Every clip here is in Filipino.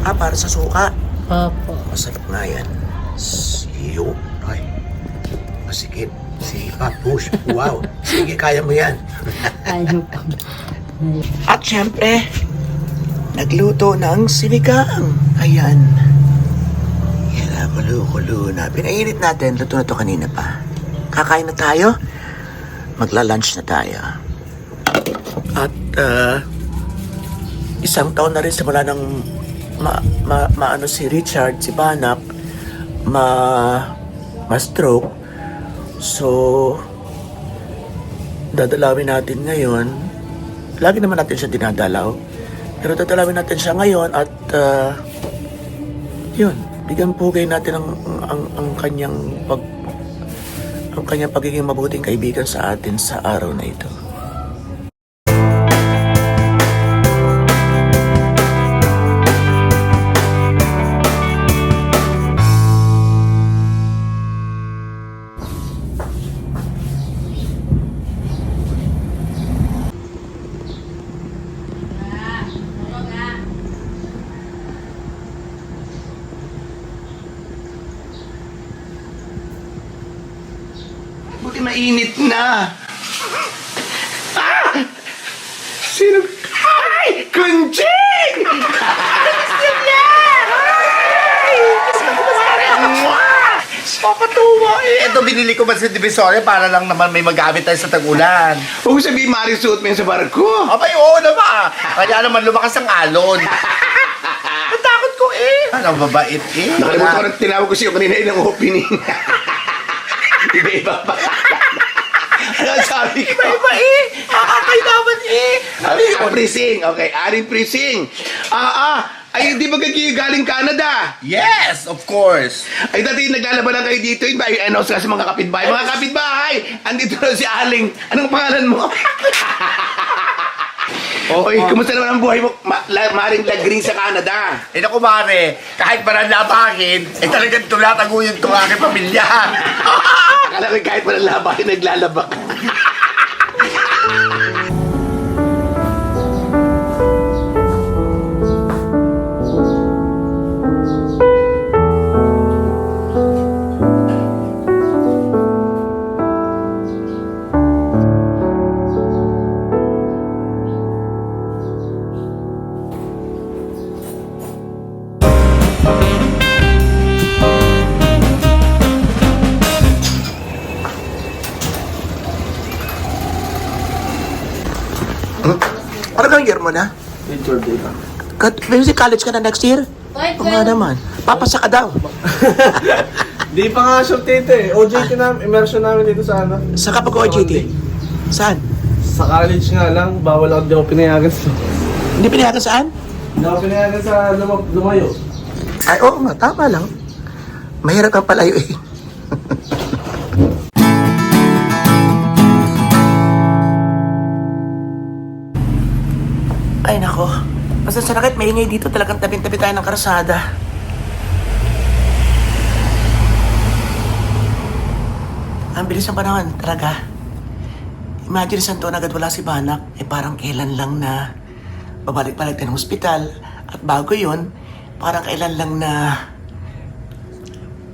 Para sa suka. Opo. Masarap nga yan. Siyo. Ay, masikip. Si Papush. Wow. Sige, kaya mo yan. Ayun po. At syempre, nagluto ng sinigang. Ayan. Yan na, kulo-kulo na. Pinainit natin. Luto na to kanina pa. Kakain na tayo. Magla-lunch na tayo. At, isang taon na rin simula ng maano si Richard, si Banak, ma-stroke. So, dadalawin natin ngayon. Lagi naman natin siya dinadalaw. Pero dadalawin natin siya ngayon at yun, bigyan pugay natin ang kanyang pagiging mabuting kaibigan sa atin sa araw na ito. Buti mainit na. Ah! Sino? Ay! Kunjing! Gusto niya! Ay! Papatuwa eh. Ito binili ko ba sa Divisoria para lang naman may magamit tayo sa tag-ulan. Huwag mo sabihin, Mari, suot mo yan sa barko. Abay, oo naman. Kaya naman lumakas ang alon. Natakot ko eh. Ano, mabait eh. Nakalimutan ko na tinawag ko sa'yo kanina ng opening. Iba-iba pa. Ano sabi ko? Iba eh. Kakakailaman eh. Preaching. Okay, aring preaching. Ay, di ba kayo galing Canada? Yes, of course. Ay, dati naglalaban lang kayo dito. Ay, announce kasi mga kapitbahay. Mga kapitbahay! Andito na si Aling. Anong pangalan mo? Oy, kumusta naman ang buhay mo? Maring Lagring sa Canada. Eh naku mare, kahit ba nalabakin, eh talagang tulataguyod itong aking pamilya. Akala ko kahit walang labahin, naglalaba ka. Ano bang year mo na? Third day lang. Music college ka na next year? Oo nga naman. Papasa ka daw. Di pa nga short dito eh. OJT namin, immersion namin dito sa ano. Sa kapag OJT? Saan? Sa college nga lang, bawal ako, di ako pinayagan sa... Hindi pinayagan saan? Di ako pinayagan sa lumayo. Ay, oo nga. Tama lang. Mahirap kang palayo eh. Ay, nako. Basta sa nakit, maingay dito. Talagang tabi-tabi tayo ng karsada. Ang bilis ng panahon, talaga. Imagine, isang taon agad wala si Banak. Eh, parang kailan lang na babalik-balik tayo ng hospital. At bago yun, parang kailan lang na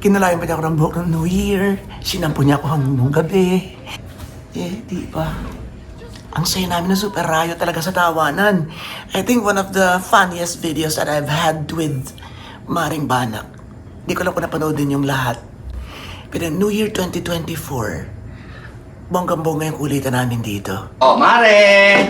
kinalayan pa niya ako ng buhok ng New Year. Sinampo niya ako hanggang gabi. Eh, di ba? Ang saya namin na super rayo talaga sa tawanan. I think one of the funniest videos that I've had with Maring Banak. Di ko lang kung napanood din yung lahat. Pero New Year 2024, bonggang-bongga yung kulitan namin dito. Oh, mare!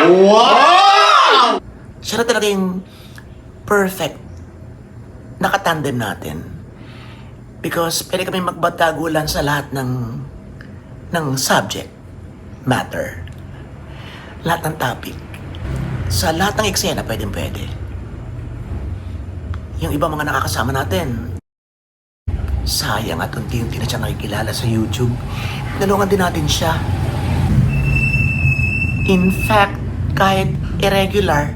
Wow! Siya na talaga yung perfect nakatandem natin. Because pwede kami magbatagulan sa lahat ng subject matter. Lahat ng topic. Sa lahat ng eksena, pwede. Yung ibang mga nakakasama natin, sayang at unti-unti na siya nakikilala sa YouTube. Tinulungan din natin siya. In fact, kahit irregular,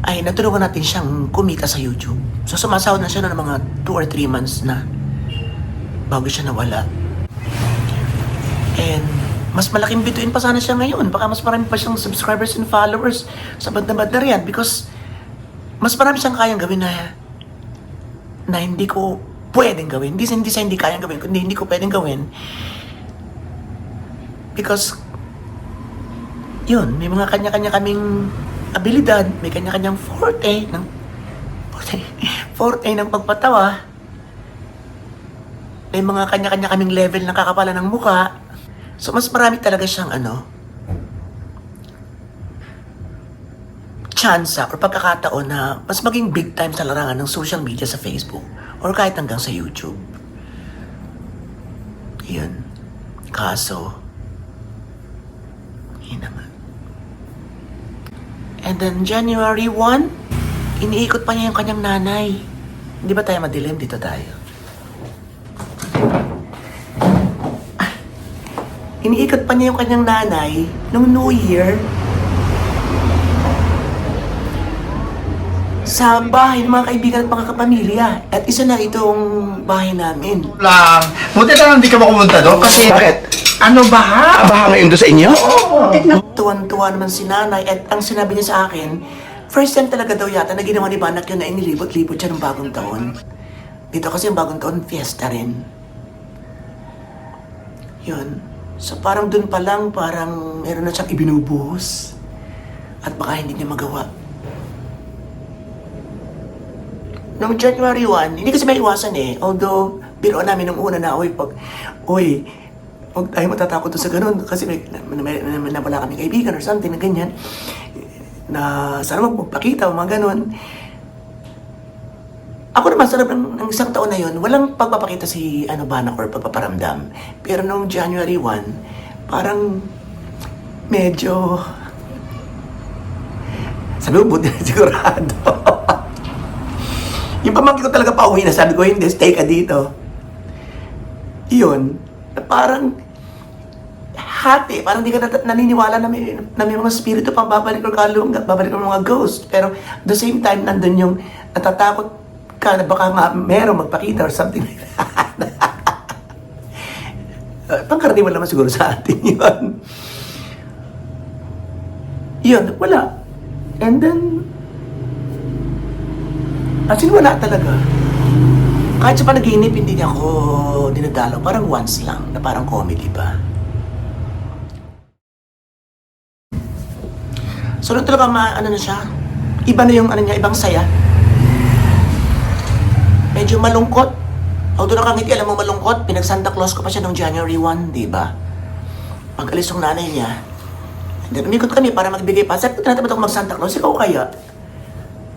ay natulungan natin siyang kumita sa YouTube. So sumasahod na siya ng mga 2 or 3 months na bago siya nawala. And mas malaking bituin pa sana siya ngayon. Baka mas marami pa siyang subscribers and followers sa banda-banda riyan because mas marami siyang kayang gawin na hindi ko pwedeng gawin. Hindi sa hindi kayang gawin, kundi hindi ko pwedeng gawin. Because, yun, may mga kanya-kanya kaming abilidad, may kanya-kanyang forte ng pagpatawa. May mga kanya-kanya kaming level ng kakapalan ng muka. So, mas marami talaga siyang tsansa or pagkakataon na mas maging big time sa larangan ng social media sa Facebook or kahit hanggang sa YouTube. Yun. Kaso, yun naman. And then January 1, iniikot pa niya yung kanyang nanay. Hindi ba tayo madilim? Dito tayo. Iniikot pa niya yung kanyang nanay nung New Year sa bahay ng mga kaibigan at mga kapamilya. At isa na itong bahay namin. Lang. Buti na lang hindi ka makapunta doon kasi... Bakit? Ano ba? Abaha ngayon doon sa inyo? Tuwan-tuwa naman si nanay at ang sinabi niya sa akin, first time talaga daw yata na ginawa ni Banak yun na inilibot-libot siya ng bagong taon. Dito kasi yung bagong taon, fiesta rin. Yun. So parang dun pa lang, parang meron na siyang ibinubuhos. At baka hindi niya magawa. Noong January 1, hindi kasi may iwasan eh. Although, biroon namin nung una na, huwag tayo matatakot sa ganun. Kasi may nawala kami kaibigan or something na ganyan. Na sana magpakita o mga ganun. Ako naman, sa ng isang taon na yun, walang pagpapakita si Banak or pagpaparamdam. Pero noong January 1, parang medyo... Sabi ko, buti na sigurado. Yung pamangkin ko talaga pauwi na, sabi ko, hindi, stay ka dito. Yun, na parang hati, parang di ka naniniwala na may mga spirito pang babalik or kalungat, babalik or mga ghost. Pero at the same time, nandun yung natatakot ka na baka nga merong magpakita or something like that. Pangkaraniwan naman siguro sa atin yun. Yun, wala. And then, as in wala talaga. Kahit sa panaginip, hindi niya ako dinadalaw. Parang once lang, na parang comedy pa. So, nung talaga na siya, iba na yung niya, ibang saya. Medyo malungkot. Although nakangiti, alam mo malungkot, pinag-Santa Claus ko pa siya noong January 1, di ba? Pag-alis ng nanay niya. And then, umikot kami para magbigay pa. Sabi ko, tinatamad ako mag-Santa Claus, ikaw kaya?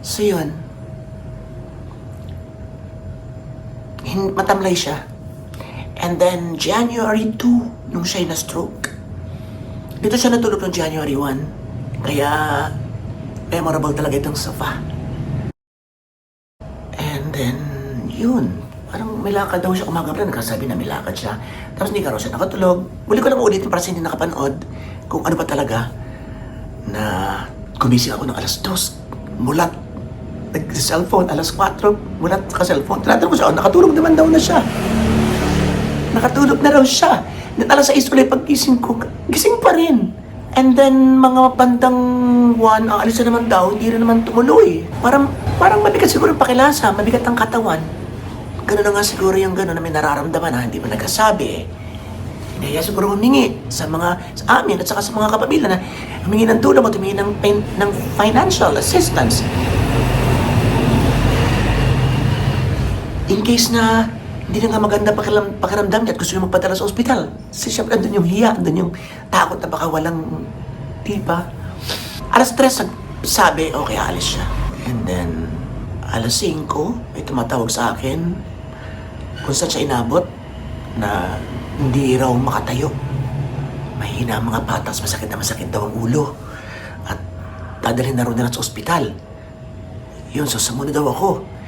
So, yun. Matamlay siya. And then, January 2, nung siya na-stroke. Dito siya natulog noong January 1. Kaya, memorable talaga itong sofa. And then, yun. Parang may lakad daw siya. Umaga pala, nagkasabi na may lakad siya. Tapos hindi ka raw siya nakatulog. Muli ko lang ulitin para sa hindi nakapanood kung ano ba talaga na gumising ako ng alas 2. Mulat. Nag-cellphone, alas 4. Mulat ka cellphone. Tinatanong ko siya, nakatulog naman daw na siya. Nakatulog na raw siya. Then alas 6 ulit paggising ko, gising pa rin. And then, mga bandang 1, ang alis na naman daw, hindi na naman tumuloy. Parang mabigat siguro ang pakilasa, mabigat ang katawan. Ganun na nga siguro yung gano'n na may nararamdaman na hindi mo nagkasabi. Hinaya siguro humingi sa amin at saka sa mga kapamilya na humingi ng tulong at humingi ng financial assistance. In case na hindi na nga maganda pakiramdam niya at gusto niya magpadala sa ospital. Kasi syempre andun yung hiya, andun yung takot na baka walang, diba? Alas 3 sabi, okay, alis siya. And then, alas 5, may tumatawag sa akin kung saan siya inabot na hindi raw makatayo. Mahina ang mga patas, masakit daw ang ulo. At dadalhin na raw nila sa ospital. Yun, so sumunod daw ako.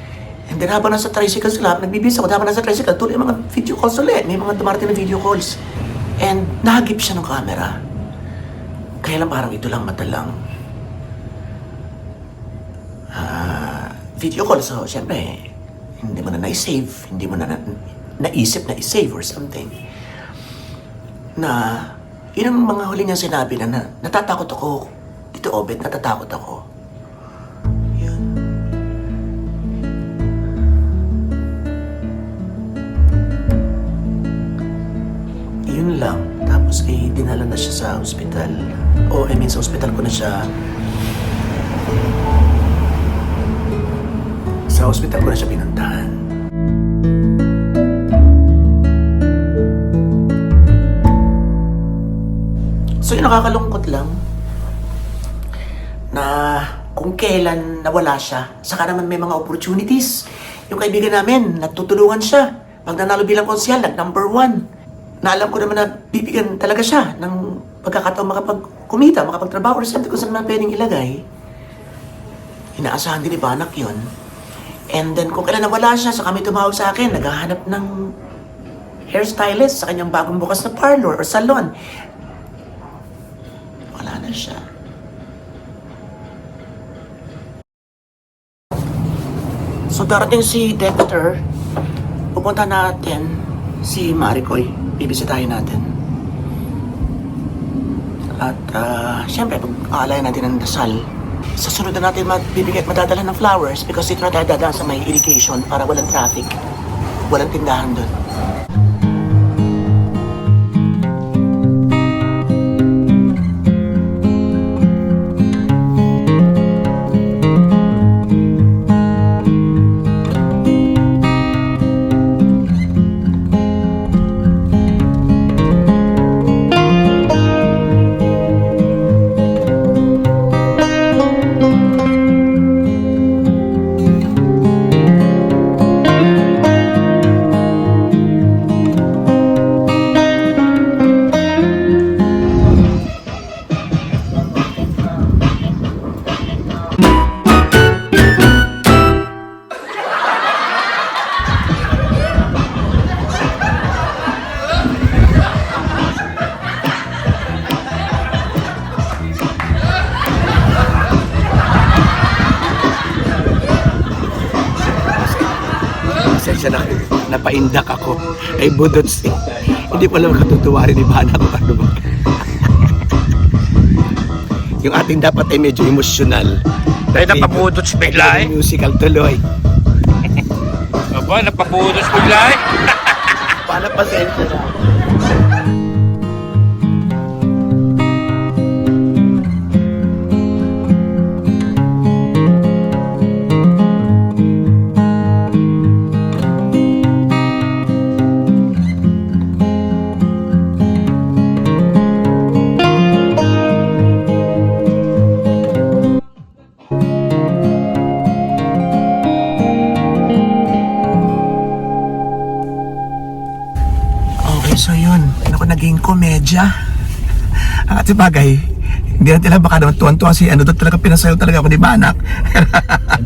And then habang nasa tricycle sila, nagbibisa ko, habang nasa tricycle, tuloy mga video calls ulit. May mga dumarating na video calls. And nahagip siya ng camera. Kaya lang parang ito lang mata lang. Video call, so syempre, hindi mo na na-save, hindi mo na naisip na i-save or something. Na, yun ang mga huli niya sinabi na natatakot ako. Dito, Obed, natatakot ako. Yun. Yun lang. Tapos dinala na siya sa ospital. Sa ospital ko na siya. Sa ospital ko na siya pinuntahan. So yung nakakalungkot lang na kung kailan nawala siya, saka naman may mga opportunities. Yung kaibigan namin, natutulungan siya. Pag nanalo bilang konsyal, number 1. Na alam ko naman na bibigyan talaga siya ng pagkakataon makapagkumita, makapagtrabaho, or something kung saan man pwedeng ilagay. Inaasahan din ni Banak yun. And then kung kailan nawala siya, saka may tumawag sa akin, naghahanap ng hairstylist sa kanyang bagong bukas na parlor or salon. Wala na siya. So darating si Dexter, pupunta natin si Maricoy, bibisitahin natin. At syempre, pag-aalayan natin ng dasal. Sa sunod na natin madadala ng flowers because dito na tayo dadaan sa may irrigation para walang traffic, walang tindahan doon. Pasensya na, napaindak ako. Ay budots eh. Hindi pala makatutuwa rin ni Bana kung ano ba. Yung ating dapat ay medyo emosyonal. Ay, napabudots bigla eh. Musical tuloy. Aba, napabudots bigla eh. Paano pasensya na? So yun, ako naging komedya. Ang ating bagay, hindi natin lang baka naman tuwan-tuwa si doon talaga pinasayaw talaga ako ni Banak.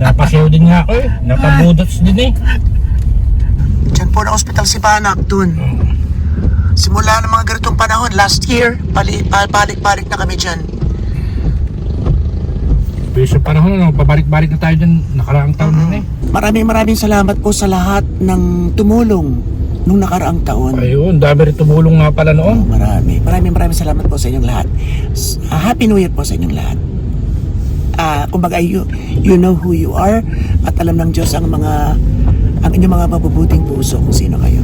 Napasayaw din nga ako eh. Napabudots din eh. Diyan po na ospital si Banak dun. Simula ng mga ganitong panahon, last year, balik-balik na kami dyan. Pero sa panahon, pabalik-balik na tayo dyan. Nakaraang taon na eh. Maraming salamat po sa lahat ng tumulong nung nakaraang taon. Ayun, dami rin tumulong nga pala noon. Maraming salamat po sa inyong lahat. Happy New Year po sa inyong lahat. Kumbaga, you know who you are at alam ng Diyos ang inyong mga mabubuting puso kung sino kayo.